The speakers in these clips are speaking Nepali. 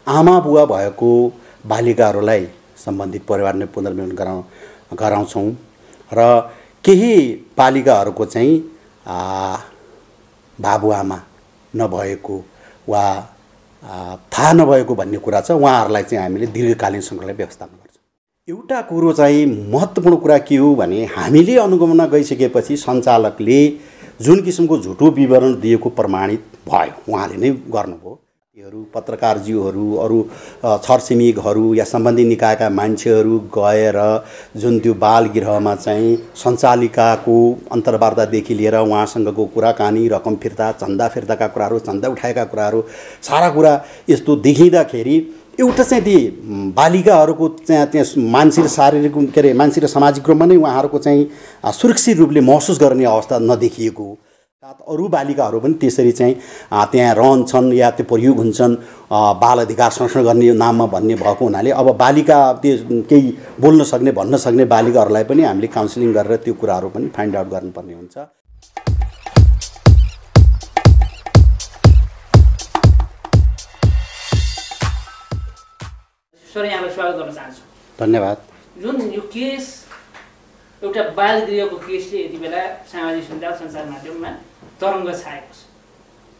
आमा बुवा भएको बालिकाहरूलाई सम्बन्धित परिवारले पुनर्मिलन गराउँछौँ र केही बालिकाहरूको चाहिँ बाबुआमा नभएको वा थाहा नभएको भन्ने कुरा छ। उहाँहरूलाई चाहिँ हामीले दीर्घकालीन सङ्कटलाई व्यवस्थापन गर्छौँ। एउटा कुरो चाहिँ महत्त्वपूर्ण कुरा के हो भने हामीले अनुगमन गइसकेपछि सञ्चालकले जुन किसिमको झुटो विवरण दिएको प्रमाणित भयो, उहाँले नै गर्नुभयो। पत्रकारज्यूहरू, अरू छरछिमेकहरू या सम्बन्धित निकायका मान्छेहरू गएर जुन त्यो बाल गृहमा चाहिँ सञ्चालिकाको अन्तर्वार्तादेखि लिएर उहाँसँगको कुराकानी, रकम फिर्ता, चन्दा फिर्ताका कुराहरू, चन्दा उठाएका कुराहरू, सारा कुरा यस्तो देखिँदाखेरि एउटा चाहिँ ती बालिकाहरूको चाहिँ त्यहाँ मानसिक शारीरिक के अरे मानसिक र सामाजिक रूपमा नै उहाँहरूको चाहिँ सुरक्षित रूपले महसुस गर्ने अवस्था नदेखिएको। अरू बालिकाहरू पनि त्यसरी चाहिँ त्यहाँ रहन्छन् या त्यो प्रयोग हुन्छन् बाल अधिकार संरक्षण गर्ने नाममा भन्ने भएको हुनाले अब बालिका त्यो केही बोल्न सक्ने भन्न सक्ने बालिकाहरूलाई पनि हामीले काउन्सिलिङ गरेर त्यो कुराहरू पनि फाइन्ड आउट गर्नुपर्ने हुन्छ। सर, यहाँलाई स्वागत गर्न चाहन्छु। धन्यवाद। जुन यो केस एउटा बाल गृहको केसले यति बेला सामाजिक सञ्जाल सञ्चार माध्यममा तरङ्ग छाएको छ।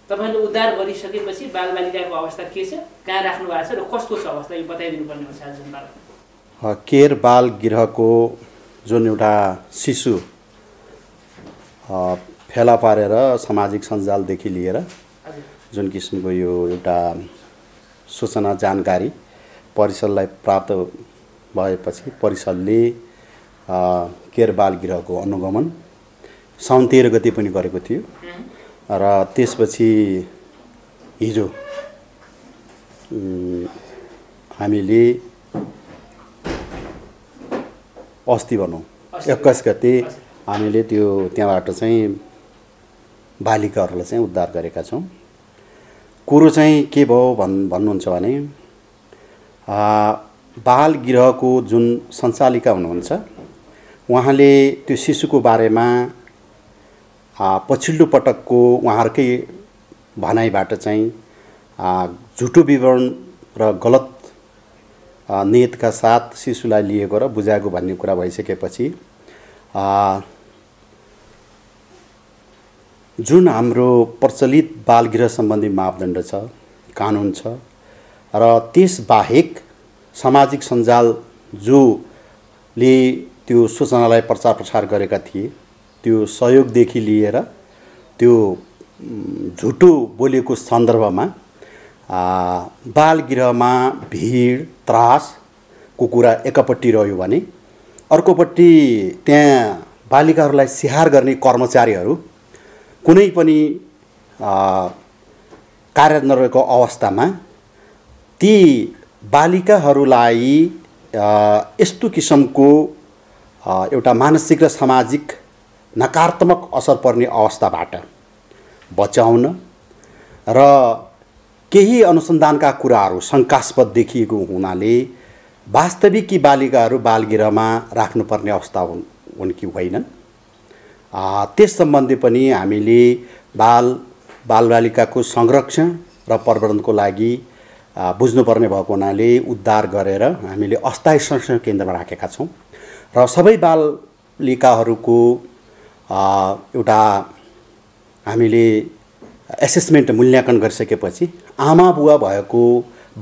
तपाईँले उद्धार गरिसकेपछि बालबालिकाको अवस्था के छ, कहाँ राख्नु भएको छ र कस्तो छ अवस्था, यो बताइदिनु पर्ने हुन्छ जनतालाई। केयर बाल गृहको जुन एउटा शिशु फेला पारेर सामाजिक सञ्जालदेखि लिएर जुन किसिमको यो एउटा सूचना जानकारी परिषदलाई प्राप्त भएपछि परिषदले केयर बाल गृहको अनुगमन साउन 13 गते पनि गरेको थियो र त्यसपछि हिजो हामीले अस्ति भनौँ 21 गते हामीले त्यो त्यहाँबाट चाहिँ बालिकाहरूलाई चाहिँ उद्धार गरेका छौँ। कुरो चाहिँ के भयो भन्नुहुन्छ भने बाल गृहको जुन सञ्चालिका हुनुहुन्छ उहाँले त्यो शिशुको बारेमा पछिल्लो पटकको उहाँहरूकै भनाइबाट चाहिँ झुटो विवरण र गलत नियतका साथ शिशुलाई लिएको र बुझाएको भन्ने कुरा भइसकेपछि जुन हाम्रो प्रचलित बालगृह सम्बन्धी मापदण्ड छ, कानुन छ र त्यसबाहेक सामाजिक सञ्जाल जोले त्यो सूचनालाई प्रचार प्रसार गरेका थिए त्यो सहयोगदेखि लिएर त्यो झुटो बोलेको सन्दर्भमा बालगृहमा भिड त्रासको कुरा एकपट्टि रह्यो भने अर्कोपट्टि त्यहाँ बालिकाहरूलाई स्याहार गर्ने कर्मचारीहरू कुनै पनि कार्य नरहेको अवस्थामा ती बालिकाहरूलाई यस्तो किसिमको एउटा मानसिक र सामाजिक नकारात्मक असर पर्ने अवस्थाबाट बचाउन र केही अनुसन्धानका कुराहरू शङ्कास्पद देखिएको हुनाले वास्तविक कि बालिकाहरू बालगृहमा राख्नुपर्ने अवस्था हुन् कि होइनन् त्यस सम्बन्धी पनि हामीले बालबालिकाको संरक्षण र प्रवर्धनको लागि बुझ्नुपर्ने भएको हुनाले उद्धार गरेर हामीले अस्थायी संरक्षण केन्द्रमा राखेका छौँ र सबै बालिकाहरूको एउटा हामीले एसेसमेन्ट मूल्याङ्कन गरिसकेपछि आमा बुवा भएको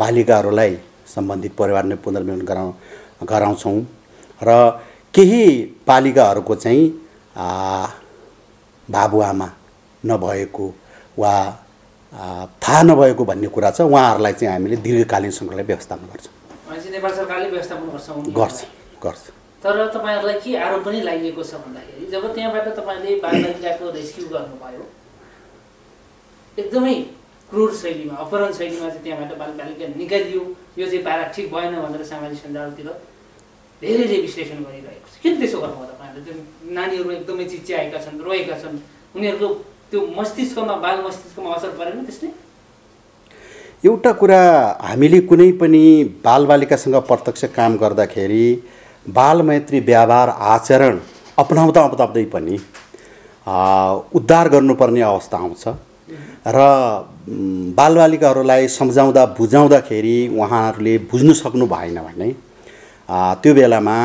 बालिकाहरूलाई सम्बन्धित परिवारले पुनर्मिलन गराउँछौँ र केही बालिकाहरूको चाहिँ बाबुआमा नभएको वा थाहा नभएको भन्ने कुरा छ, उहाँहरूलाई चाहिँ हामीले दीर्घकालीन सङ्कटलाई व्यवस्थापन गर्छौँ। नेपाल सरकारले व्यवस्थापन गर्छ। तर तपाईँहरूलाई के आरोप पनि लागेको छ भन्दाखेरि जब त्यहाँबाट तपाईँले बालबालिकाको रेस्क्यु गर्नुभयो एकदमै क्रूर शैलीमा अपहरण शैलीमा चाहिँ त्यहाँबाट बालबालिका निकालियो, यो चाहिँ पारा ठिक भएन भनेर सामाजिक सञ्जालतिर धेरैले विश्लेषण गरिरहेको छ। किन त्यसो गर्नुभयो तपाईँहरूले? त्यो नानीहरू एकदमै चिच्याएका छन्, रोएका छन्, उनीहरूको त्यो मस्तिष्कमा बाल मस्तिष्कमा असर परेन त्यसले? एउटा कुरा हामीले कुनै पनि बालबालिकासँग प्रत्यक्ष काम गर्दाखेरि बालमैत्री व्यवहार आचरण अपनाउँदै पनि उद्धार गर्नुपर्ने अवस्था आउँछ र बालबालिकाहरूलाई सम्झाउँदा बुझाउँदाखेरि उहाँहरूले बुझ्नु सक्नु भएन भने त्यो बेलामा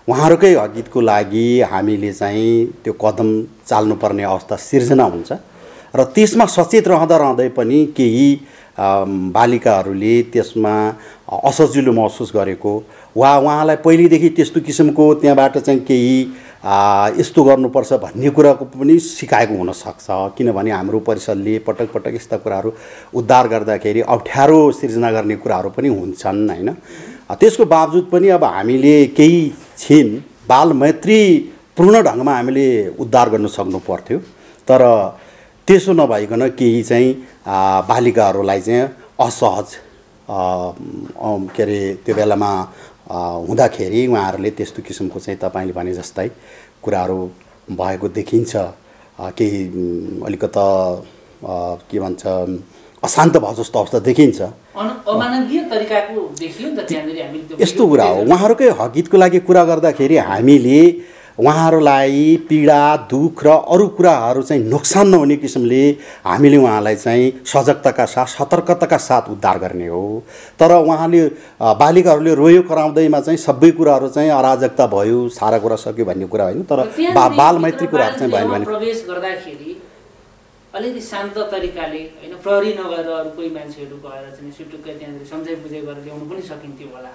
उहाँहरूकै हकितको लागि हामीले चाहिँ त्यो कदम चाल्नुपर्ने अवस्था सिर्जना हुन्छ र त्यसमा सचेत रहँदै पनि केही बालिकाहरूले त्यसमा असजिलो महसुस गरेको वा उहाँलाई पहिलेदेखि त्यस्तो किसिमको त्यहाँबाट चाहिँ केही यस्तो गर्नुपर्छ भन्ने कुराको पनि सिकाएको हुनसक्छ। किनभने हाम्रो परिषदले पटक पटक यस्ता कुराहरू उद्धार गर्दाखेरि अप्ठ्यारो सिर्जना गर्ने कुराहरू पनि हुन्छन् हैन। त्यसको बावजुद पनि अब हामीले केही छिन बालमैत्री पूर्ण ढङ्गमा हामीले उद्धार गर्न सक्नु पर्थ्यो, तर त्यसो नभइकन केही चाहिँ बालिकाहरूलाई चाहिँ असहज के अरे त्यो बेलामा हुँदाखेरि उहाँहरूले त्यस्तो किसिमको चाहिँ तपाईँले भने जस्तै कुराहरू भएको देखिन्छ। केही अलिकता के भन्छ अशान्त भयो जस्तो अवस्था देखिन्छ। अमानवीय तरिकाको देखियो नि त त्यहाँनिर हामीले यस्तो कुरा हो। उहाँहरूकै हकितको लागि कुरा गर्दाखेरि हामीले उहाँहरूलाई पीडा दुख र अरू कुराहरू चाहिँ नोक्सान नहुने किसिमले हामीले उहाँलाई चाहिँ सजगताका साथ सतर्कताका साथ उद्धार गर्ने हो। तर उहाँले बालिकाहरूले रोयो कराउँदैमा चाहिँ सबै कुराहरू चाहिँ अराजकता भयो, सारा कुरा सक्यो भन्ने कुरा होइन। तर बालमैत्री कुराहरू चाहिँ भयो भने प्रवेश गर्दाखेरि अलिकति शान्त तरिकाले होइन, प्रहरी नगएर अरू कोही मान्छेहरू गएर चाहिँ सुटुक्कै त्यहाँनिर सम्झाइ बुझाइ गरेर ल्याउनु पनि सकिन्थ्यो होला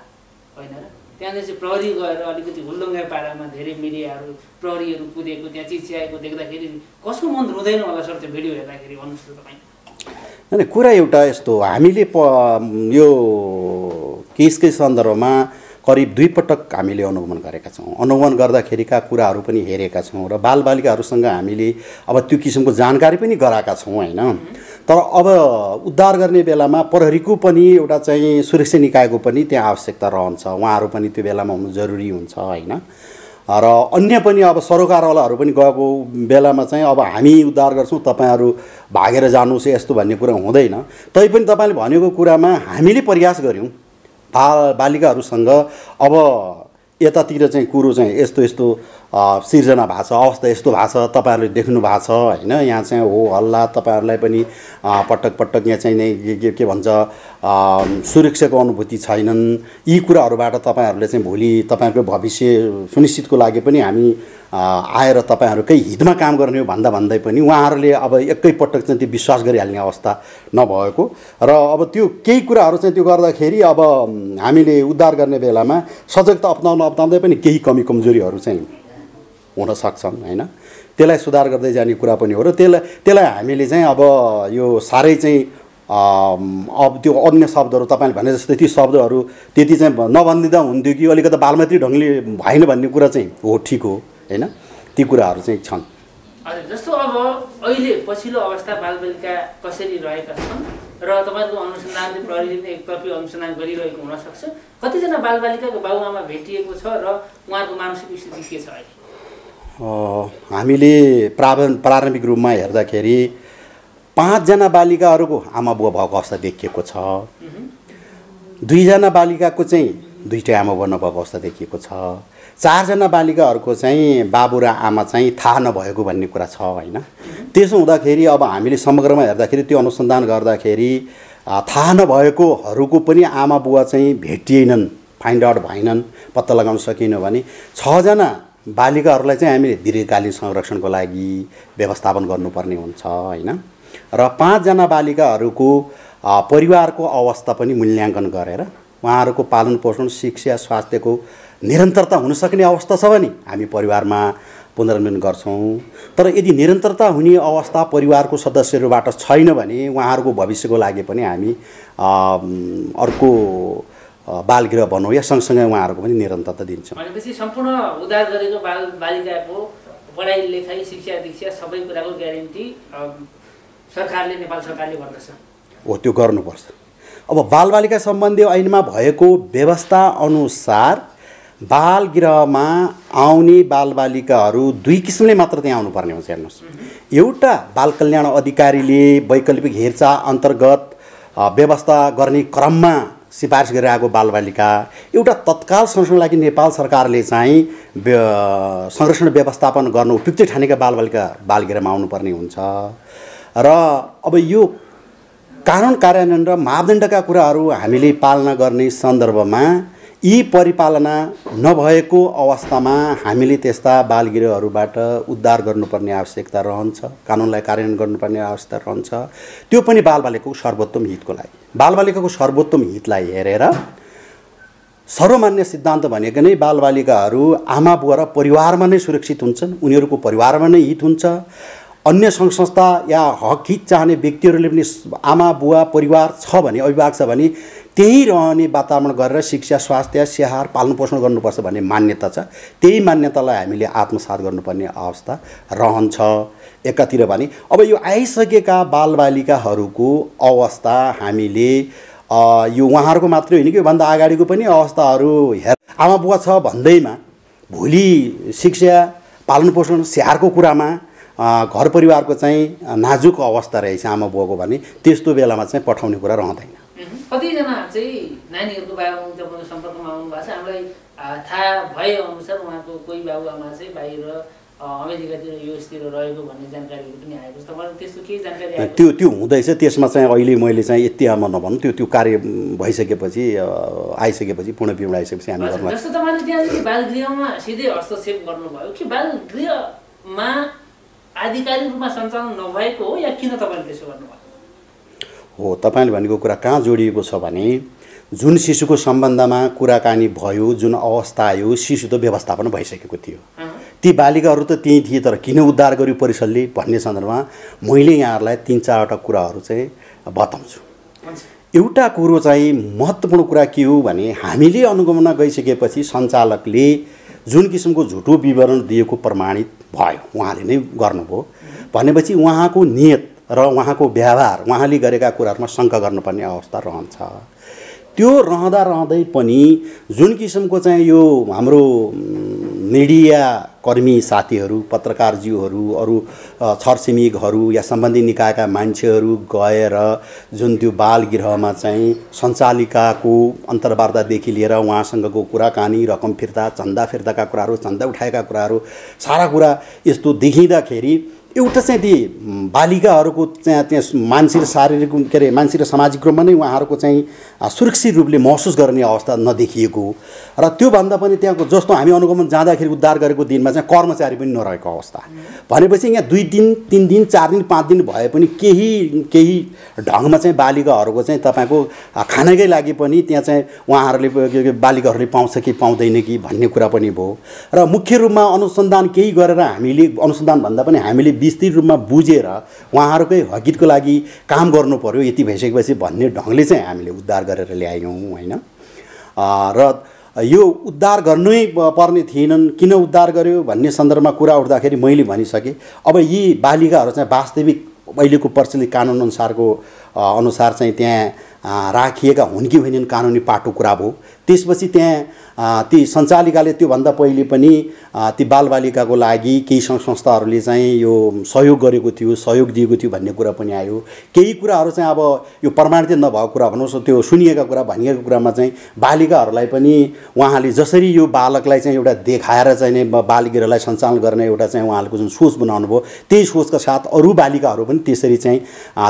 होइन र। त्यहाँनिर चाहिँ प्रहरी गएर अलिकति हुल्लङ्गे पारामा धेरै मिडियाहरू प्रहरीहरू कुदेको त्यहाँ चिच्याएको देख्दाखेरि कसको मन रुँदैन होला सर त्यो भिडियो हेर्दाखेरि भन्नुहोस् त तपाईँ। होइन, कुरा एउटा यस्तो हामीले यो केसकै सन्दर्भमा करिब 2 पटक हामीले अनुगमन गरेका छौँ। अनुगमन गर्दाखेरिका कुराहरू पनि हेरेका छौँ र बालबालिकाहरूसँग हामीले अब त्यो किसिमको जानकारी पनि गराएका छौँ होइन। तर अब उद्धार गर्ने बेलामा प्रहरीको पनि एउटा चाहिँ सुरक्षा निकायको पनि त्यहाँ आवश्यकता रहन्छ। उहाँहरू पनि त्यो बेलामा हुनु जरुरी हुन्छ होइन। र अन्य पनि अब सरोकारवालाहरू पनि गएको बेलामा चाहिँ अब हामी उद्धार गर्छौँ तपाईँहरू भागेर जानुहोस् यस्तो भन्ने कुरा हुँदैन। तैपनि तपाईँले भनेको कुरामा हामीले प्रयास गऱ्यौँ बालिकाहरूसँग। अब यतातिर चाहिँ कुरो चाहिँ यस्तो यस्तो सिर्जना भएको छ, अवस्था यस्तो भएको छ, तपाईँहरूले देख्नु भएको छ होइन। यहाँ चाहिँ हो हल्ला, तपाईँहरूलाई पनि पटक पटक यहाँ चाहिँ के भन्छ सुरक्षाको अनुभूति छैनन्। यी कुराहरूबाट तपाईँहरूले चाहिँ भोलि तपाईँहरूको भविष्य सुनिश्चितको लागि पनि हामी आएर तपाईँहरूकै हितमा काम गर्ने हो भन्दै पनि उहाँहरूले अब एकैपटक चाहिँ त्यो विश्वास गरिहाल्ने अवस्था नभएको र अब त्यो केही कुराहरू चाहिँ त्यो गर्दाखेरि अब हामीले उद्धार गर्ने बेलामा सजगता अप्नाउँदै पनि केही कमी कमजोरीहरू चाहिँ हुन सक्छन् होइन। त्यसलाई सुधार गर्दै जाने कुरा पनि हो र त्यसलाई हामीले चाहिँ अब यो साह्रै चाहिँ अब त्यो अन्य शब्दहरू तपाईँले भने जस्तै ती शब्दहरू त्यति चाहिँ नभनिदिँदा हुन्थ्यो कि अलिकति बालमैत्री ढङ्गले भएन भन्ने कुरा चाहिँ हो, ठिक हो होइन। ती कुराहरू चाहिँ छन्। हजुर, जस्तो अब अहिले पछिल्लो अवस्था बालबालिका कसरी रहेका छन् र तपाईँको अनुसन्धानले प्रहरीले एकतर्फी अनुसन्धान गरिरहेको हुनसक्छ। कतिजना बालबालिकाको बाबुआमा भेटिएको छ र उहाँहरूको मानसिक स्थिति के छ अहिले? हामीले प्रारम्भिक रूपमा हेर्दाखेरि 5 जना बालिकाहरूको आमा बुवा भएको अवस्था देखिएको छ। 2 जना बालिकाको चाहिँ 2टै आमा बुवा नभएको अवस्था देखिएको छ। 4 जना बालिकाहरूको चाहिँ बाबु र आमा चाहिँ थाहा नभएको भन्ने कुरा छ होइन। त्यसो हुँदाखेरि अब हामीले समग्रमा हेर्दाखेरि त्यो अनुसन्धान गर्दाखेरि थाहा नभएकोहरूको पनि आमा बुवा चाहिँ भेटिएनन्, फाइन्ड आउट भएनन्, पत्ता लगाउन सकिएन भने 6 जना बालिकाहरूलाई चाहिँ हामीले दीर्घकालीन संरक्षणको लागि व्यवस्थापन गर्नुपर्ने हुन्छ होइन। र 5 जना बालिकाहरूको परिवारको अवस्था पनि मूल्याङ्कन गरेर उहाँहरूको पालन पोषण शिक्षा स्वास्थ्यको निरन्तरता हुन सक्ने अवस्था छ भने हामी परिवारमा पुनर्मिलन गर्छौँ। तर यदि निरन्तरता हुने अवस्था परिवारको सदस्यहरूबाट छैन भने उहाँहरूको भविष्यको लागि पनि हामी अर्को बालगृह बनाऊ या सँगसँगै उहाँहरूको पनि निरन्तरता दिन्छौँ। भनेपछि सम्पूर्ण उद्धार गरेको बालिकाको पढाइ लेखाइ शिक्षा दीक्षा सबै कुराको ग्यारेन्टी सरकारले, नेपाल सरकारले गर्दछ हो, त्यो गर्नुपर्छ। अब बालबालिका सम्बन्धी ऐनमा भएको व्यवस्था अनुसार बालगृहमा आउने बालबालिकाहरू 2 किसिमले मात्र त्यहाँ आउनुपर्ने हुन्छ। हेर्नुहोस्, एउटा बाल कल्याण अधिकारीले वैकल्पिक हेरचाह अन्तर्गत व्यवस्था गर्ने क्रममा सिफारिस गरिरहेको बालबालिका, एउटा तत्काल संरक्षणको लागि नेपाल सरकारले चाहिँ संरक्षण व्यवस्थापन गर्न उपयुक्त ठानेका बालबालिका बालगृहमा आउनुपर्ने हुन्छ। र अब यो कानुन कार्यान्वयन र मापदण्डका कुराहरू हामीले पालना गर्ने सन्दर्भमा यी परिपालना नभएको अवस्थामा हामीले त्यस्ता बालगृहहरूबाट उद्धार गर्नुपर्ने आवश्यकता रहन्छ, कानुनलाई कार्यान्वयन गर्नुपर्ने आवश्यकता रहन्छ। त्यो पनि बालबालिकाको सर्वोत्तम हितको लागि। बालबालिकाको सर्वोत्तम हितलाई हेरेर सर्वमान्य सिद्धान्त भनेको नै बालबालिकाहरू आमा बुवा र परिवारमा नै सुरक्षित हुन्छन्, उनीहरूको परिवारमा नै हित हुन्छ। अन्य सङ्घ संस्था या हक हित चाहने व्यक्तिहरूले पनि आमा बुवा परिवार छ भने, अभिभावक छ भने त्यही रहने वातावरण गरेर शिक्षा, स्वास्थ्य, स्याहार, पालनपोषण गर्नुपर्छ भन्ने मान्यता छ। त्यही मान्यतालाई हामीले आत्मसात गर्नुपर्ने अवस्था रहन्छ एकातिर भने। अब यो आइसकेका बालबालिकाहरूको अवस्था हामीले यो उहाँहरूको मात्रै होइन कि योभन्दा अगाडिको पनि अवस्थाहरू हेर आमा बुवा छ भन्दैमा भोलि शिक्षा, पालनपोषण, स्याहारको कुरामा घर परिवारको चाहिँ नाजुक अवस्था रहेछ आमा बुवाको भने त्यस्तो बेलामा चाहिँ पठाउने कुरा रहँदैन। कतिजना चाहिँ नानीहरूको बाबुआमासँग सम्पर्कमा आउनु भएको छ। हामीलाई थाहा भएअनुसार उहाँको कोही बाबुआमा चाहिँ बाहिर अमेरिकातिर युएसतिर रहेको भन्ने जानकारीहरू पनि आएको छ। तपाईँलाई त्यस्तो केही जानकारी त्यो हुँदैछ। त्यसमा चाहिँ अहिले मैले चाहिँ यति आमा नभनौँ, त्यो कार्य भइसकेपछि आइसकेपछि पूर्ण विवरण आइसकेपछि हामी गर्नु। जस्तो तपाईँले त्यहाँदेखि बालगृहमा सिधै हस्तक्षेप गर्नुभयो कि बालगृहमा आधिकारिक रूपमा सञ्चालन नभएको हो या किन तपाईँले त्यसो गर्नुभयो? हो, तपाईँले भनेको कुरा कहाँ जोडिएको छ भने जुन शिशुको सम्बन्धमा कुराकानी भयो, जुन अवस्था आयो, शिशु त व्यवस्थापन भइसकेको थियो। ती बालिकाहरू त त्यहीँ थिए, तर किन उद्धार गर्यो परिषदले भन्ने सन्दर्भमा मैले यहाँहरूलाई 3-4वटा कुराहरू चाहिँ बताउँछु। एउटा कुरो चाहिँ महत्त्वपूर्ण कुरा के हो भने हामीले अनुगमन गइसकेपछि सञ्चालकले जुन किसिमको झुटो विवरण दिएको प्रमाणित भयो, उहाँले नै गर्नुभयो भनेपछि उहाँको नियत र उहाँको व्यवहार, उहाँले गरेका कुराहरूमा शङ्का गर्नुपर्ने अवस्था रहन्छ। त्यो रहँदै पनि जुन किसिमको चाहिँ यो हाम्रो मिडिया कर्मी साथीहरू, पत्रकारज्यूहरू, अरू छरछिमेकहरू या सम्बन्धित निकायका मान्छेहरू गएर जुन त्यो बालगृहमा चाहिँ सञ्चालिकाको अन्तर्वार्तादेखि लिएर उहाँसँगको कुराकानी, रकम फिर्ता, चन्दा फिर्ताका कुराहरू, चन्दा उठाएका कुराहरू, सारा कुरा यस्तो देखिँदाखेरि एउटा चाहिँ ती बालिकाहरूको चाहिँ त्यहाँ मानसिक शारीरिक के अरे मानसिक र सामाजिक रूपमा नै उहाँहरूको चाहिँ सुरक्षित रूपले महसुस गर्ने अवस्था नदेखिएको र त्योभन्दा पनि त्यहाँको जस्तो हामी अनुगमन जाँदाखेरि उद्धार गरेको दिनमा चाहिँ कर्मचारी पनि नरहेको अवस्था भनेपछि यहाँ 2 दिन 3 दिन 4 दिन 5 दिन भए पनि केही ढङ्गमा चाहिँ बालिकाहरूको चाहिँ तपाईँको खानाकै लागि पनि त्यहाँ चाहिँ उहाँहरूले बालिकाहरूले पाउँछ कि पाउँदैन कि भन्ने कुरा पनि भयो र मुख्य रूपमा अनुसन्धान केही गरेर हामीले अनुसन्धान भन्दा पनि हामीले विस्तृत रूपमा बुझेर उहाँहरूकै हकितको लागि काम गर्नु पर्यो यति भइसकेपछि भन्ने ढङ्गले चाहिँ हामीले उद्धार गरेर ल्यायौँ हैन। र यो उद्धार गर्नै पर्ने थिएनन्, किन उद्धार गर्यो भन्ने सन्दर्भमा कुरा उठ्दाखेरि मैले भनिसकेँ। अब यी बालिकाहरू चाहिँ वास्तविक अहिलेको प्रचलित कानुन अनुसार चाहिँ त्यहाँ राखिएका हुन् कि होइनन् कानुनी पाटो कुरा भयो। त्यसपछि त्यहाँ ती सञ्चालिकाले त्योभन्दा पहिले पनि ती बालबालिकाको लागि केही सङ्घ संस्थाहरूले चाहिँ यो सहयोग गरेको थियो, सहयोग दिएको थियो भन्ने कुरा पनि आयो। केही कुराहरू चाहिँ अब यो प्रमाणित नभएको कुरा भन्नुहोस्, त्यो सुनिएका कुरा भनिएको कुरामा चाहिँ बालिकाहरूलाई पनि उहाँले जसरी यो बालकलाई चाहिँ एउटा देखाएर चाहिँ बालगृहलाई सञ्चालन गर्ने एउटा चाहिँ उहाँहरूको जुन सोच बनाउनु भयो त्यही सोचका साथ अरू बालिकाहरू पनि त्यसरी चाहिँ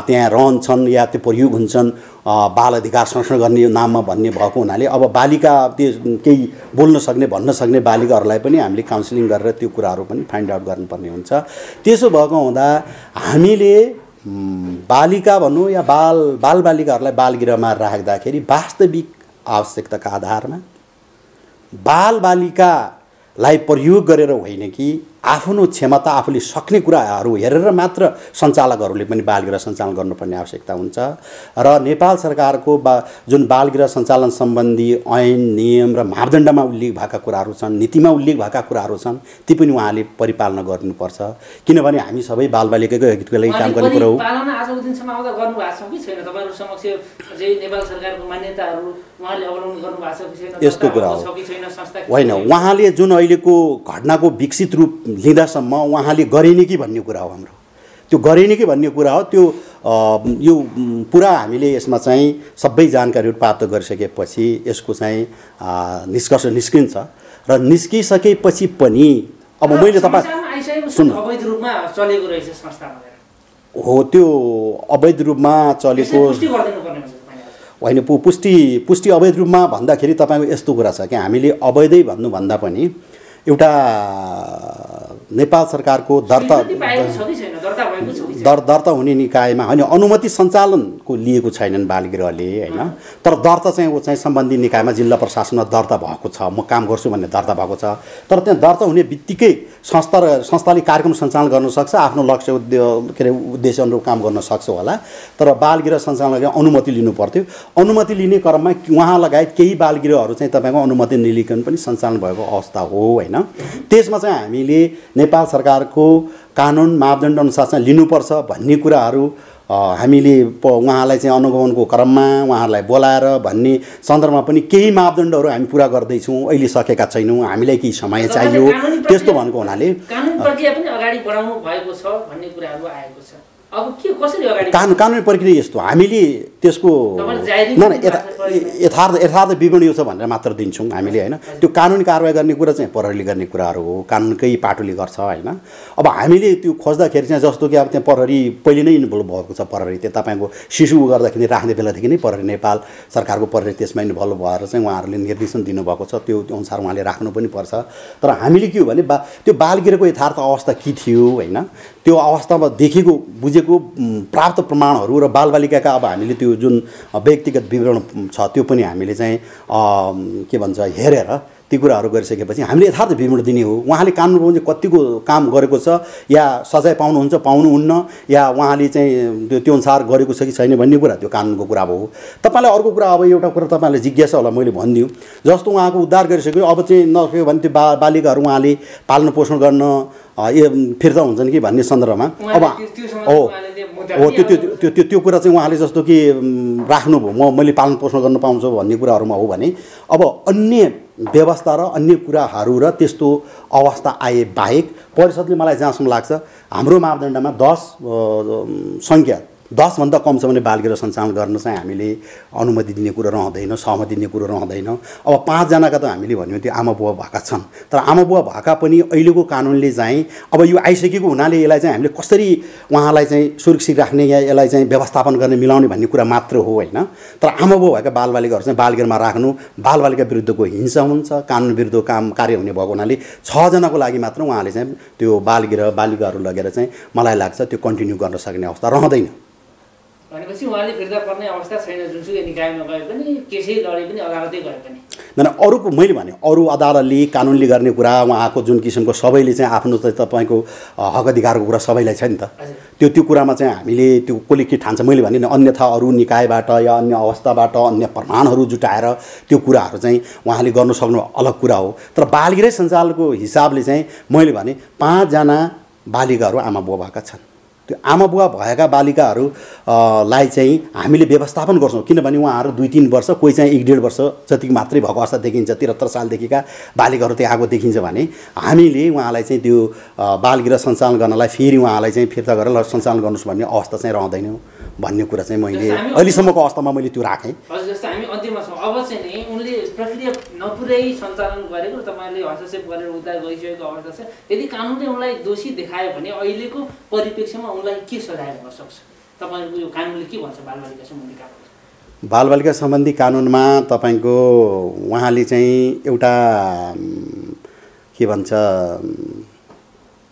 त्यहाँ रहन्छन् या त्यो प्रयोग हुन्छन् बाल अधिकार संरक्षण गर्ने नाममा भन्ने भएको हुनाले अब बालिका त्यो केही बोल्न सक्ने भन्न सक्ने बालिकाहरूलाई पनि हामीले काउन्सिलिङ गरेर त्यो कुराहरू पनि फाइन्ड आउट गर्नुपर्ने हुन्छ। त्यसो भएको हुँदा हामीले बालिका भनौँ या बालबालिकाहरूलाई बालगृहमा राख्दाखेरि वास्तविक आवश्यकताका आधारमा बालबालिकालाई प्रयोग गरेर होइन कि आफ्नो क्षमता आफूले सक्ने कुराहरू हेरेर मात्र सञ्चालकहरूले पनि बालगृह सञ्चालन गर्नुपर्ने आवश्यकता हुन्छ। र नेपाल सरकारको जुन बालगृह सञ्चालन सम्बन्धी ऐन नियम र मापदण्डमा उल्लेख भएका कुराहरू छन्, नीतिमा उल्लेख भएका कुराहरू छन्, ती पनि उहाँले परिपालना गर्नुपर्छ। किनभने हामी सबै बालबालिकाको हितको लागि काम गर्ने कुरा हो। पालना आजको दिनसम्म आउँदा गर्नु भएको छ कि छैन? तपाईहरु समक्ष चाहिँ नेपाल सरकारको मान्यताहरू उहाँले अवलम्बन गर्नु भएको छ कि छैन? यस्तो कुरा हो होइन, उहाँले जुन अहिलेको घटनाको विकसित रूप लिँदासम्म उहाँले गरेन कि भन्ने कुरा हो। हाम्रो त्यो गरेन कि भन्ने कुरा हो। त्यो यो पुरा हामीले यसमा चाहिँ सबै जानकारीहरू प्राप्त गरिसकेपछि यसको चाहिँ निष्कर्ष निस्किन्छ र निस्किसकेपछि पनि अब मैले तपाईँ अवैध रूपमा चलेको रहेछ संस्था भनेर हो त्यो अवैध रूपमा चलेको होइन। पुष्टि अवैध रूपमा भन्दाखेरि तपाईँको यस्तो कुरा छ कि हामीले अवैधै भन्नुभन्दा पनि एउटा नेपाल सरकारको दर्ता हुने निकायमा होइन अनुमति सञ्चालनको लिएको छैनन् बालगृहले होइन। तर दर्ता चाहिँ ऊ चाहिँ सम्बन्धित निकायमा जिल्ला प्रशासनमा दर्ता भएको छ, म काम गर्छु भन्ने दर्ता भएको छ। तर त्यहाँ दर्ता हुने बित्तिकै संस्थाले कार्यक्रम सञ्चालन गर्न सक्छ, आफ्नो लक्ष्य उद्देश्य अनुरूप काम गर्न सक्छ होला। तर बालगृह सञ्चालन गर्न अनुमति लिनु पर्थ्यो। अनुमति लिने क्रममा उहाँ लगायत केही बालगृहहरू चाहिँ तपाईँको अनुमति नलिकन पनि सञ्चालन भएको अवस्था हो होइन। त्यसमा चाहिँ हामीले नेपाल सरकारको कानुन मापदण्ड अनुसार चाहिँ लिनुपर्छ भन्ने कुराहरू हामीले उहाँलाई चाहिँ अनुगमनको क्रममा उहाँहरूलाई बोलाएर भन्ने सन्दर्भमा पनि केही मापदण्डहरू हामी पुरा गर्दैछौँ, अहिले सकेका छैनौँ, हामीलाई केही समय चाहियो त्यस्तो भनेको हुनाले कानुन प्रक्रिया पनि अगाडि बढाउनु भएको छ भन्ने कुराहरू आएको छ। अब के कसरी अगाडि कानुनी प्रक्रिया यस्तो हामीले त्यसको यथार्थ विवरण यो छ भनेर मात्र दिन्छौँ हामीले होइन। त्यो कानुनी कारवाही गर्ने कुरा चाहिँ प्रहरीले गर्ने कुराहरू हो, कानुनकै पाटोले गर्छ होइन। अब हामीले त्यो खोज्दाखेरि चाहिँ जस्तो कि अब त्यहाँ प्रहरी पहिले नै इन्भल्भ भएको छ। प्रहरी त्यो तपाईँको शिशु गर्दाखेरि राख्ने बेलादेखि नै प्रहरी नेपाल सरकारको प्रहरी त्यसमा इन्भल्भ भएर चाहिँ उहाँहरूले निर्देशन दिनुभएको छ, त्यो अनुसार उहाँले राख्नु पनि पर्छ। तर हामीले के हो भने त्यो बालगृहको यथार्थ अवस्था के थियो होइन, त्यो अवस्थामा देखेको बुझेको प्राप्त प्रमाणहरू र बालबालिकाका अब हामीले त्यो जुन व्यक्तिगत विवरण छ त्यो पनि हामीले चाहिँ के भन्छ हेरेर ती कुराहरू गरिसकेपछि हामीले यथार्थ विवरण दिने हो। उहाँले कानुनको चाहिँ कतिको काम गरेको छ या सजाय पाउनुहुन्छ पाउनुहुन्न या उहाँले चाहिँ त्यो अनुसार गरेको छ कि छैन भन्ने कुरा त्यो कानुनको कुरा हो। तपाईँलाई अर्को कुरा अब एउटा कुरा तपाईँलाई जिज्ञासा होला मैले भनिदिउँ, जस्तो उहाँको उद्धार गरिसक्यो अब चाहिँ नसक्यो भने त्यो बालिकाहरू उहाँले पालन पोषण गर्न फिर्ता हुन्छन् कि भन्ने सन्दर्भमा अब हो त्यो कुरा चाहिँ उहाँले जस्तो कि राख्नुभयो मैले पालन पोषण गर्न पाउँछु भन्ने कुराहरूमा हो भने अब अन्य व्यवस्था र अन्य कुराहरू र त्यस्तो अवस्था आए बाहेक परिषदले मलाई जहाँसम्म लाग्छ हाम्रो मापदण्डमा 10 सङ्ख्या 10 भन्दा कम छ भने बालगृह सञ्चालन गर्न चाहिँ हामीले अनुमति दिने कुरो रहँदैन, सहमति दिने कुरो रहँदैन। अब 5 जनाका त हामीले भन्यो त्यो आमा बुवा भएका छन्, तर आमा बुवा भएका पनि अहिलेको कानुनले चाहिँ अब यो आइसकेको हुनाले यसलाई चाहिँ हामीले कसरी उहाँलाई चाहिँ सुरक्षित राख्ने या यसलाई चाहिँ व्यवस्थापन गर्ने मिलाउने भन्ने कुरा मात्र हो होइन। तर आमा बुवा भएका बालबालिकाहरू चाहिँ बालगृहमा राख्नु बालबालिका विरुद्धको हिंसा हुन्छ, कानुन विरुद्ध काम कार्य हुने भएको हुनाले 6 जनाको लागि मात्र उहाँले चाहिँ त्यो बालगृह बालिकाहरू लगेर चाहिँ मलाई लाग्छ त्यो कन्टिन्यू गर्न सक्ने अवस्था रहँदैन। भनेपछि उहाँले फिर्ता पर्ने अवस्था छैन, जुनसुकै निकायमा गए पनि केसै लडे पनि अदालतै गए पनि अरूको मैले भने अरू अदालतले कानुनले गर्ने कुरा उहाँको जुन किसिमको सबैले चाहिँ आफ्नो चाहिँ तपाईँको हक अधिकारको कुरा सबैलाई छ नि त, त्यो कुरामा चाहिँ हामीले त्यो कसले के ठान्छ मैले भने अन्यथा अरू निकायबाट या अन्य अवस्थाबाट अन्य प्रमाणहरू जुटाएर त्यो कुराहरू चाहिँ उहाँले गर्न सक्नु अलग कुरा हो। तर बालगृह सञ्चालनको हिसाबले चाहिँ मैले भने 5 जना बालिकाहरू आमा बुवा भएका छन्। त्यो आमा बुवा भएका बालिकाहरूलाई चाहिँ हामीले व्यवस्थापन गर्छौँ, किनभने उहाँहरू 2-3 वर्ष कोही चाहिँ 1-1.5 वर्ष जति मात्रै भएको अवस्था देखिन्छ। 73 सालदेखिका बालिकाहरू त्यहाँ आएको देखिन्छ भने हामीले उहाँलाई चाहिँ त्यो बालगृह सञ्चालन गर्नलाई फेरि उहाँलाई चाहिँ फिर्ता गरेर सञ्चालन गर्नुहोस् भन्ने अवस्था चाहिँ रहँदैन भन्ने कुरा चाहिँ मैले अहिलेसम्मको अवस्थामा मैले त्यो राखेँ। हजुर जस्तो हामी अन्तिममा छौँ, अब चाहिँ नि उनले प्रक्रिया नपुर्याई सञ्चालन गरेको तपाईँले हस्तक्षेप गरेर उद्धार गरिसकेको अवस्था छ। यदि कानुनले उनलाई दोषी देखायो भने अहिलेको परिप्रेक्ष्यमा उनलाई के सजाय हुन सक्छ? तपाईँको यो कानुनले के भन्छ बालबालिका सम्बन्धी कानुन? बालबालिका सम्बन्धी कानुनमा तपाईँको उहाँले चाहिँ एउटा के भन्छ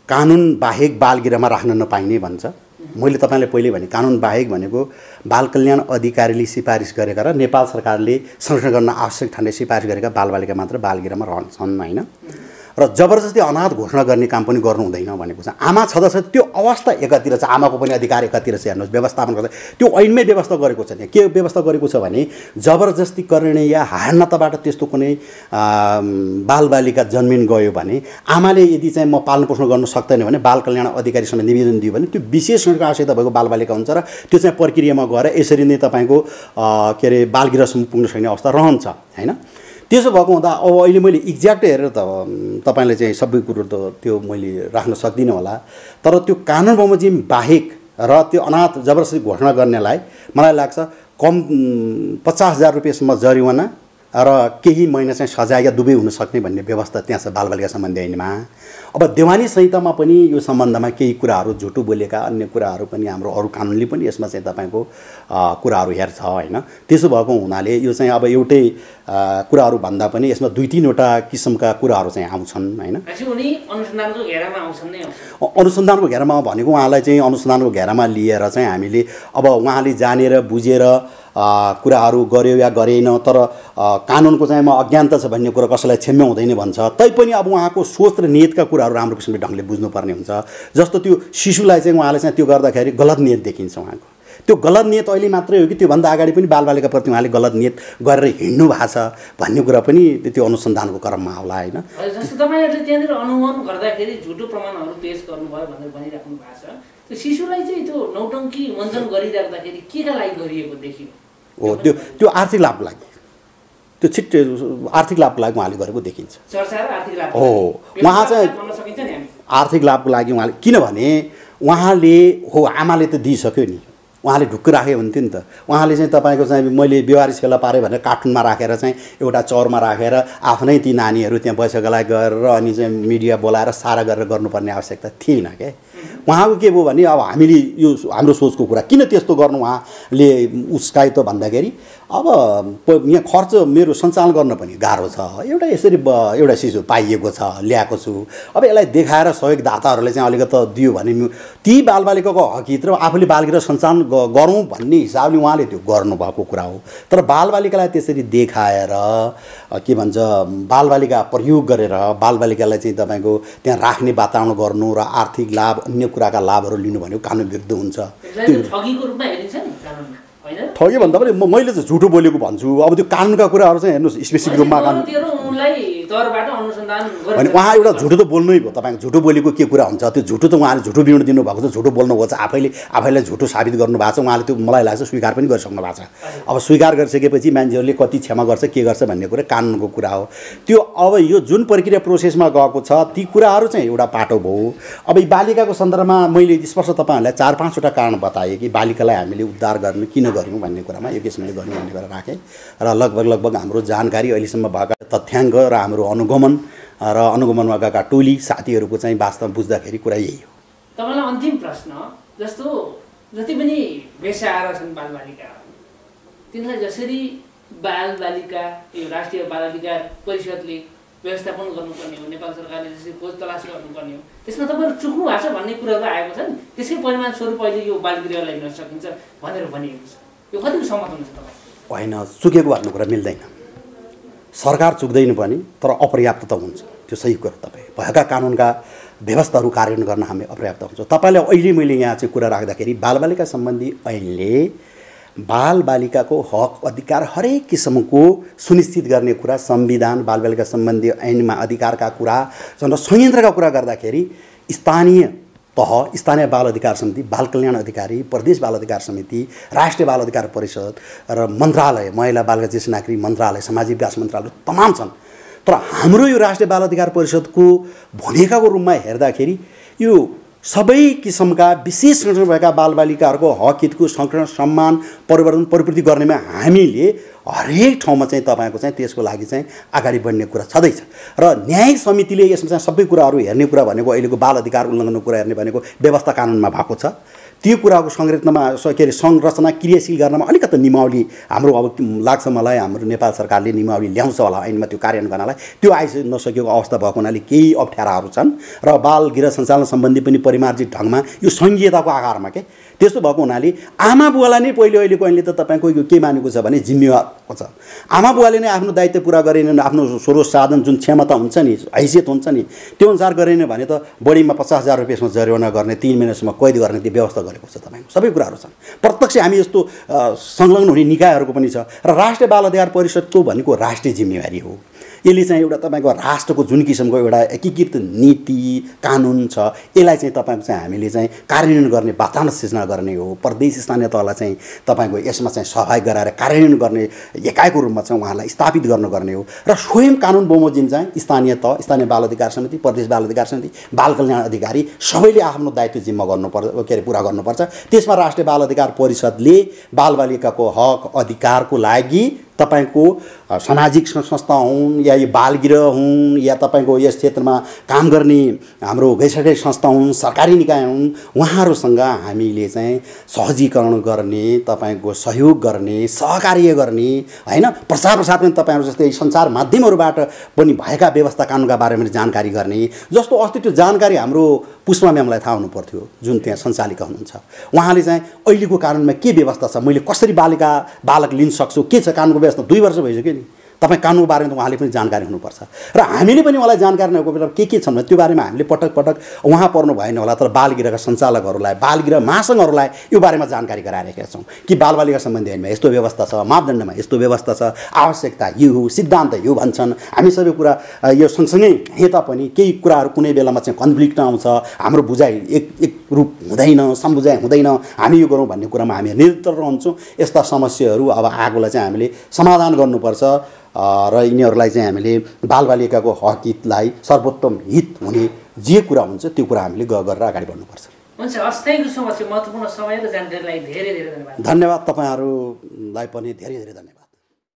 कानुन बाहेक बालगृहमा राख्न नपाइने भन्छ। मैले तपाईँलाई पहिले भने कानुन बाहेक भनेको बाल कल्याण अधिकारीले सिफारिस गरेका र नेपाल सरकारले संरक्षण गर्न आवश्यक ठान्ने सिफारिस गरेका बालबालिका मात्र बालगृहमा रहन्छन् होइन। र जबरजस्ती अनाथ घोषणा गर्ने काम पनि गर्नु हुँदैन भनेको छ। आमा छँदछ त्यो अवस्था एकातिर छ, आमाको पनि अधिकार एकातिर छ। हेर्नुहोस् व्यवस्थापन गर्दा त्यो ऐनमै व्यवस्था गरेको छ। के व्यवस्था गरेको छ भने जबरजस्ती गर्ने या हार्नताबाट त्यस्तो कुनै बालबालिका जन्मिन गयो भने आमाले यदि चाहिँ म पालन पोषण गर्न सक्दैन भने बाल कल्याण अधिकारीसँग निवेदन दियो भने त्यो विशेष आवश्यकता भएको बालबालिका हुन्छ र त्यो चाहिँ प्रक्रियामा गएर यसरी नै तपाईँको के अरे बालगृहसम्म पुग्न सक्ने अवस्था रहन्छ होइन। त्यसो भएको हुँदा अब अहिले मैले एक्ज्याक्ट हेरेर त तपाईँले चाहिँ सबै कुरो त त्यो मैले राख्न सक्दिनँ होला। तर त्यो कानुन बमोजिम बाहेक र त्यो अनाथ जबरजस्ती घोषणा गर्नेलाई मलाई लाग्छ कम 50,000 रुपियाँसम्म जरिवाना र केही महिना चाहिँ सजाय या दुवै हुन सक्ने भन्ने व्यवस्था त्यहाँ छ बालबालिका सम्बन्धी ऐनमा। अब देवानी संहितामा पनि यो सम्बन्धमा केही कुराहरू झुटो बोलेका अन्य कुराहरू पनि हाम्रो अरू कानुनले पनि यसमा चाहिँ तपाईँको कुराहरू हेर्छ होइन। त्यसो भएको हुनाले यो चाहिँ अब एउटै कुराहरू भन्दा पनि यसमा 2-3वटा किसिमका कुराहरू चाहिँ आउँछन् होइन। अनुसन्धानको घेरामा भनेको उहाँलाई चाहिँ अनुसन्धानको घेरामा लिएर चाहिँ हामीले अब उहाँले जानेर बुझेर कुराहरू गर्यो या गरेन, तर कानुनको चाहिँ म अज्ञानता छ भन्ने कुरा कसैलाई क्षम्य हुँदैन भन्छ। तैपनि अब उहाँको सोच र नियतका कुराहरू राम्रो किसिमले ढङ्गले बुझ्नुपर्ने हुन्छ। जस्तो त्यो शिशुलाई चाहिँ उहाँले चाहिँ त्यो गर्दाखेरि गलत नियत देखिन्छ उहाँको। त्यो गलत नियत अहिले मात्रै हो कि त्योभन्दा अगाडि पनि बालबालिकाप्रति उहाँले गलत नियत गरेर हिँड्नु भएको छ भन्ने कुरा पनि त्यो अनुसन्धानको क्रममा होला होइन। जस्तो तपाईँहरूले त्यहाँनिर अनुमान गर्दाखेरि झुटो प्रमाणहरू पेश गर्नुभयो भनेर भनिराख्नु भएको छ। त्यो शिशुलाई चाहिँ त्यो नौटङ्की मञ्चन गरिराख्दाखेरि केका लागि गरिएको देखियो? हो त्यो आर्थिक लाभको लागि, त्यो छिट्टै आर्थिक लाभको लागि उहाँले गरेको देखिन्छ। हो उहाँ चाहिँ आर्थिक लाभको लागि उहाँले, किनभने उहाँले हो आमाले त दिइसक्यो नि, उहाँले ढुक्क राख्यो हुन्थ्यो नि त। उहाँले चाहिँ तपाईँको चाहिँ मैले बेवारिस फेला पारेँ भनेर कार्टुनमा राखेर चाहिँ एउटा चौरमा राखेर आफ्नै ती नानीहरू त्यहाँ बैसकलाई गरेर अनि चाहिँ मिडिया बोलाएर सारा गरेर गर्नुपर्ने आवश्यकता थिएन क्या। उहाँको के भयो भने अब हामीले यो हाम्रो सोचको कुरा किन त्यस्तो गर्नु उहाँले उस्कायो त भन्दाखेरि अब यहाँ खर्च मेरो सञ्चालन गर्न पनि गाह्रो छ। एउटा यसरी एउटा शिशु पाइएको छ ल्याएको छु, अब यसलाई देखाएर सहयोगदाताहरूले चाहिँ अलिकति दियो भने ती बालबालिकाको हकहित र आफूले बालबालिका सञ्चालन गरौँ भन्ने हिसाबले उहाँले त्यो गर्नुभएको कुरा हो। तर बालबालिकालाई त्यसरी देखाएर के भन्छ बालबालिका प्रयोग गरेर बालबालिकालाई चाहिँ तपाईँको त्यहाँ राख्ने वातावरण गर्नु र आर्थिक लाभ अन्य कुराका लाभहरू लिनु भनेको कानुन विरुद्ध हुन्छ। ठगी भन्दा पनि मैले चाहिँ झुटो बोलेको भन्छु। अब त्यो कानुनका कुराहरू चाहिँ हेर्नुहोस् स्पेसिफिक रूपमा भने उहाँ एउटा झुटो त बोल्नै भयो। तपाईँको झुटो बोलेको के कुरा हुन्छ? त्यो झुटो त उहाँले झुटो विवरण दिनुभएको छ, झुटो बोल्नुभएको छ, आफैलाई झुटो साबित गर्नुभएको छ। उहाँले त्यो मलाई लाग्छ स्वीकार पनि गरिसक्नु भएको छ। अब स्वीकार गरिसकेपछि मान्छेहरूले कति क्षमा गर्छ के गर्छ भन्ने कुरा कानुनको कुरा हो। त्यो अब यो जुन प्रक्रिया प्रोसेसमा गएको छ ती कुराहरू चाहिँ एउटा पाटो भयो। अब यी बालिकाको सन्दर्भमा मैले स्पष्ट तपाईँहरूलाई 4-5वटा कारण बताएँ कि बालिकालाई हामीले उद्धार गर्नु किन गर्यौँ भन्ने कुरामा यो किसिमले गर्नु भन्ने कुरा राखेँ र लगभग हाम्रो जानकारी अहिलेसम्म भएका तथ्याङ्क र हाम्रो अनुगमन र अनुगमनमा गएका टोली साथीहरूको चाहिँ वास्तवमा बुझ्दाखेरि कुरा यही हो। तपाईँलाई अन्तिम प्रश्न, जस्तो जति पनि बेसाएर छन् बालबालिका तिनलाई जसरी बालबालिका यो राष्ट्रिय बालअधिकार परिषदले व्यवस्थापन गर्नुपर्ने हो, नेपाल सरकारले जसरी खोज तलास गर्नुपर्ने हो, त्यसमा तपाईँहरू चुक्नु भएको छ भन्ने कुराहरू आएको छ नि। त्यसकै परिणामस्वरूप अहिले यो बालगृहलाई लिन सकिन्छ भनेर भनिएको छ। यो कतिको सहमत हुनुहुन्छ तपाईँ? होइन, चुकेको भन्ने कुरा मिल्दैन। सरकार चुक्दैन पनि, तर अपर्याप्त त हुन्छ, त्यो सही कुरा। तपाईँ भएका कानुनका व्यवस्थाहरू कार्यान्वयन गर्न हामी अपर्याप्त हुन्छ। तपाईँले अहिले मैले यहाँ चाहिँ कुरा राख्दाखेरि बालबालिका सम्बन्धी ऐनले बालबालिकाको हक अधिकार हरेक किसिमको सुनिश्चित गर्ने कुरा, संविधान बालबालिका सम्बन्धी ऐनमा अधिकारका कुरा र संयन्त्रका कुरा गर्दाखेरि स्थानीय तह, स्थानीय बाल अधिकार समिति, बाल कल्याण अधिकारी, प्रदेश बाल अधिकार समिति, राष्ट्रिय बाल अधिकार परिषद र मन्त्रालय, महिला बाल ज्येष्ठ नागरिक मन्त्रालय, सामाजिक विकास मन्त्रालय तमाम छन्। तर हाम्रो यो राष्ट्रिय बाल अधिकार परिषदको भूमिकाको रूपमा हेर्दाखेरि यो सबै किसिमका विशेष संरक्षण भएका बालबालिकाहरूको हक हितको संरक्षण, सम्मान, परिवर्तन, परिपूर्ति गर्नेमा हामीले हरेक ठाउँमा चाहिँ तपाईँको चाहिँ त्यसको लागि चाहिँ अगाडि बढ्ने कुरा छँदैछ। र न्यायिक समितिले यसमा चाहिँ सबै कुराहरू हेर्ने कुरा भनेको अहिलेको बाल अधिकार उल्लङ्घनको कुरा हेर्ने भनेको व्यवस्था कानुनमा भएको छ। त्यो कुराको संरचनामा के अरे संरचना क्रियाशील गर्नमा अलिकति नियमावली हाम्रो अब लाग्छ मलाई हाम्रो नेपाल सरकारले नियमावली ल्याउँछ होला ऐनमा त्यो कार्यान्वयन गर्नलाई। त्यो आइ नसकेको अवस्था भएको हुनाले केही अप्ठ्याराहरू छन् र बाल गृह सञ्चालन सम्बन्धी पनि परिमार्जित ढङ्गमा यो सङ्घीयताको आकारमा के त्यस्तो भएको हुनाले आमा बुवालाई नै अहिलेको ऐनले त तपाईँको यो के मानेको छ भने जिम्मेवार छ। आमा बुवाले नै आफ्नो दायित्व पुरा गरेनन्, आफ्नो स्रोत साधन जुन क्षमता हुन्छ नि, हैसियत हुन्छ नि, त्यो अनुसार गरेन भने त बढीमा 50,000 रुपियाँसम्म जरिवाना गर्ने, 3 महिनासम्म कैद गर्ने त्यो व्यवस्था गरेको छ। तपाईँको सबै कुराहरू छन्। प्रत्यक्ष हामी यस्तो संलग्न हुने निकायहरूको पनि छ र राष्ट्रिय बाल अधिकार परिषदको भनेको राष्ट्रिय जिम्मेवारी हो। यसले चाहिँ एउटा तपाईँको राष्ट्रको जुन किसिमको एउटा एकीकृत नीति कानुन छ यसलाई चाहिँ तपाईँको चाहिँ हामीले चाहिँ कार्यान्वयन गर्ने वातावरण सृजना गर्ने हो। प्रदेश स्थानीय तहलाई चाहिँ तपाईँको यसमा चाहिँ सहयोग गराएर कार्यान्वयन गर्ने एकाइको रूपमा चाहिँ उहाँलाई स्थापित गर्नुपर्ने हो र स्वयं कानुन बमोजिम चाहिँ स्थानीय तह, स्थानीय बाल अधिकार समिति, प्रदेश बाल अधिकार समिति, बाल कल्याण अधिकारी सबैले आफ्नो दायित्व जिम्मा गर्नुपर्छ, के अरे पुरा गर्नुपर्छ। त्यसमा राष्ट्रिय बाल अधिकार परिषदले बालबालिकाको हक अधिकारको लागि तपाईँको सामाजिक संस्था हुन् या यो बालगृह हुन् या तपाईँको यस क्षेत्रमा काम गर्ने हाम्रो गैरसरकारी संस्था हुन्, सरकारी निकाय हुन्, उहाँहरूसँग हामीले चाहिँ सहजीकरण गर्ने, तपाईँको सहयोग गर्ने, सहकार्य गर्ने, होइन, प्रचार प्रसार पनि तपाईँहरू जस्तै सञ्चार माध्यमहरूबाट पनि भएका व्यवस्था कानुनका बारेमा जानकारी गर्ने। जस्तो अस्ति त्यो जानकारी हाम्रो पुष्पा म्यामलाई थाहा हुनु पर्थ्यो, जुन त्यहाँ सञ्चालिका हुनुहुन्छ। उहाँले चाहिँ अहिलेको कानुनमा के व्यवस्था छ, मैले कसरी बालक लिन सक्छु, के छ कानुनको व्यवस्था, 2 वर्ष भइसक्यो नि। तपाईँ कानुनको बारेमा उहाँले पनि जानकारी हुनुपर्छ र हामीले पनि उहाँलाई जानकारी नभएको बेला के छन् भने त्यो बारेमा हामीले पटक पटक उहाँ पर्नु भएन होला, तर बालगृहका सञ्चालकहरूलाई, बालगृह महासङ्घहरूलाई यो बारेमा जानकारी गराइरहेका छौँ कि बालबालिका सम्बन्धी ऐनमा यस्तो व्यवस्था छ, मापदण्डमा यस्तो व्यवस्था छ, आवश्यकता यो हो, सिद्धान्त यो भन्छन्। हामी सबै कुरा यो सँगसँगै हे तापनि केही कुराहरू कुनै बेलामा चाहिँ कन्फ्लिक्ट आउँछ, हाम्रो बुझाइ एक रूप हुँदैन, सम्बुझाइ हुँदैन, हामी यो गरौँ भन्ने कुरामा हामी निरन्तर रहन्छौँ। यस्ता समस्याहरू अब आएकोलाई चाहिँ हामीले समाधान गर्नुपर्छ र यिनीहरूलाई चाहिँ हामीले बालबालिकाको हक हितलाई सर्वोत्तम हित हुने जे कुरा हुन्छ त्यो कुरा हामीले गरेर अगाडि बढ्नुपर्छ। हुन्छ, अस्थायीको समस्या महत्त्वपूर्ण समय र जानकारीलाई धेरै धेरै धन्यवाद। धन्यवाद, तपाईँहरूलाई पनि धेरै धेरै धन्यवाद।